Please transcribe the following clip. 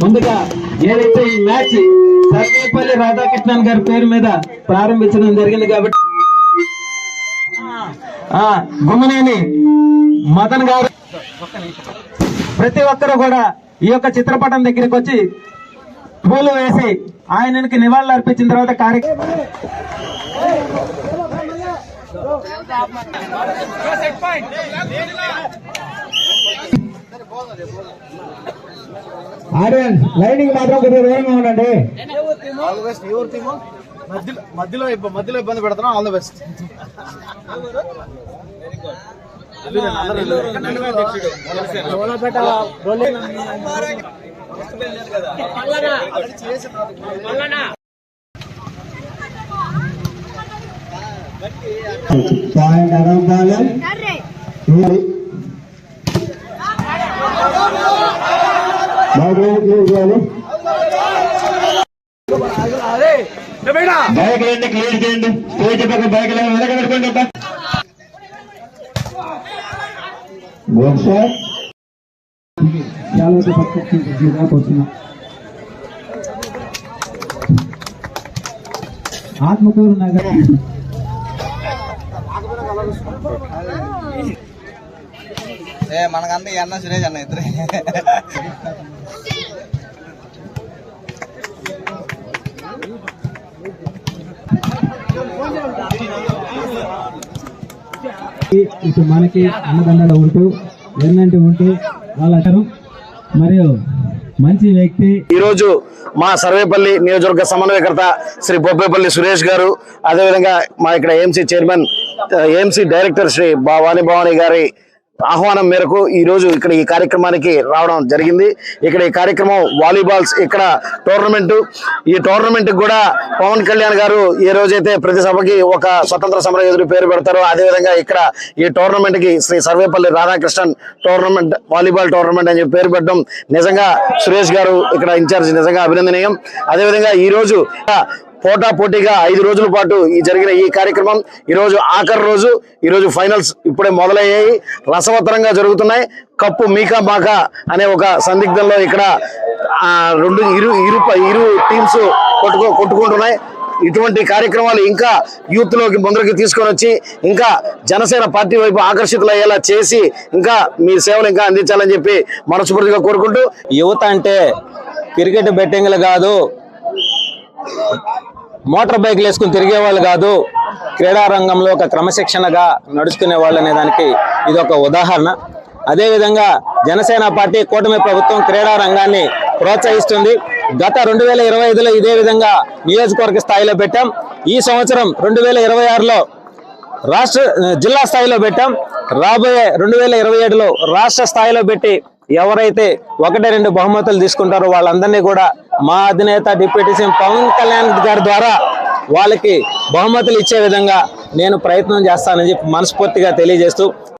ముందుగా ఏదైతే ఈ మ్యాచ్ సర్వేపల్లి రాధాకృష్ణన్ గారి పేరు మీద ప్రారంభించడం జరిగింది కాబట్టి గుమ్మనేని మదన్ గారు ప్రతి ఒక్కరూ కూడా ఈ యొక్క చిత్రపటం దగ్గరికి వచ్చి పూలు వేసి ఆయనకి నివాళులు అర్పించిన తర్వాత కార్యక్రమం ఆడియన్స్ లైనింగ్ మాత్రం కొద్దిగా దూరంగా ఉండండి. All the best. Your team మధ్యలో ఇబ్బంది పెడుతున్నాం. All the best. Point Anampalem bike రండి, క్లియర్ చేయండి. స్టేజ్ పక్క బైక్ వెనక పెట్టుకోండి. చాలా పక్కన ఆత్మకూరు నగరం మనకంతా అన్న సురేష్ అన్న ఇద్దరు ఇటు మనకి అన్నదండలు ఉంటూ ఎన్నంటి ఉంటూ వాళ్ళ మరియు మంచి వ్యక్తి. ఈరోజు మా సర్వేపల్లి నియోజకవర్గ సమన్వయకర్త శ్రీ బొబ్బేపల్లి సురేష్ గారు, అదేవిధంగా మా ఇక్కడ AMC chairman AMC director Shri Vani గారి ఆహ్వానం మేరకు ఈ రోజు ఇక్కడ ఈ కార్యక్రమానికి రావడం జరిగింది. ఇక్కడ ఈ కార్యక్రమం వాలీబాల్స్ ఇక్కడ టోర్నమెంట్. ఈ టోర్నమెంట్ కూడా పవన్ కళ్యాణ్ గారు ఏ రోజైతే ప్రతి సభకి ఒక స్వతంత్ర సమర యోధుడు పేరు పెడతారో అదేవిధంగా ఇక్కడ ఈ టోర్నమెంట్ కి Shri Sarvepalli Radhakrishnan tournament volleyball tournament అని చెప్పి పేరు పెట్టడం నిజంగా సురేష్ గారు ఇక్కడ ఇన్ఛార్జ్ నిజంగా అభినందనీయం. అదేవిధంగా ఈ రోజు పోటాపోటీగా 5 రోజుల పాటు జరిగిన ఈ కార్యక్రమం ఈరోజు ఆఖరి రోజు. ఈరోజు ఫైనల్స్ ఇప్పుడే మొదలయ్యాయి, రసవత్తరంగా జరుగుతున్నాయి. కప్పు మీకా మాకా అనే ఒక సందిగ్ధంలో ఇక్కడ ఇరు టీమ్స్ కొట్టుకుంటున్నాయి. ఇటువంటి కార్యక్రమాలు ఇంకా యూత్ లోకి ముందరికి తీసుకొని వచ్చి ఇంకా జనసేన పార్టీ వైపు ఆకర్షితులయ్యేలా చేసి ఇంకా మీ సేవలు ఇంకా అందించాలని చెప్పి మనస్ఫూర్తిగా కోరుకుంటూ, యువత అంటే క్రికెట్ బెట్టింగ్లు కాదు, మోటార్ బైక్లు వేసుకుని తిరిగే వాళ్ళు కాదు, క్రీడా రంగంలో ఒక క్రమశిక్షణగా నడుచుకునే వాళ్ళు అనే దానికి ఇది ఒక ఉదాహరణ. అదేవిధంగా జనసేన పార్టీ కూటమి ప్రభుత్వం క్రీడా రంగాన్ని ప్రోత్సహిస్తుంది. గత 2025లో ఇదే విధంగా నియోజకవర్గ స్థాయిలో పెట్టాం. ఈ సంవత్సరం 2026లో జిల్లా స్థాయిలో పెట్టాం. రాబోయే 2027లో రాష్ట్ర స్థాయిలో పెట్టి ఎవరైతే 1-2 బహుమతులు తీసుకుంటారో వాళ్ళందరినీ కూడా మా అధినేత డిప్యూటీ సీఎం పవన్ కళ్యాణ్ గారి ద్వారా వాళ్ళకి బహుమతులు ఇచ్చే విధంగా నేను ప్రయత్నం చేస్తానని చెప్పి మనస్ఫూర్తిగా తెలియజేస్తూ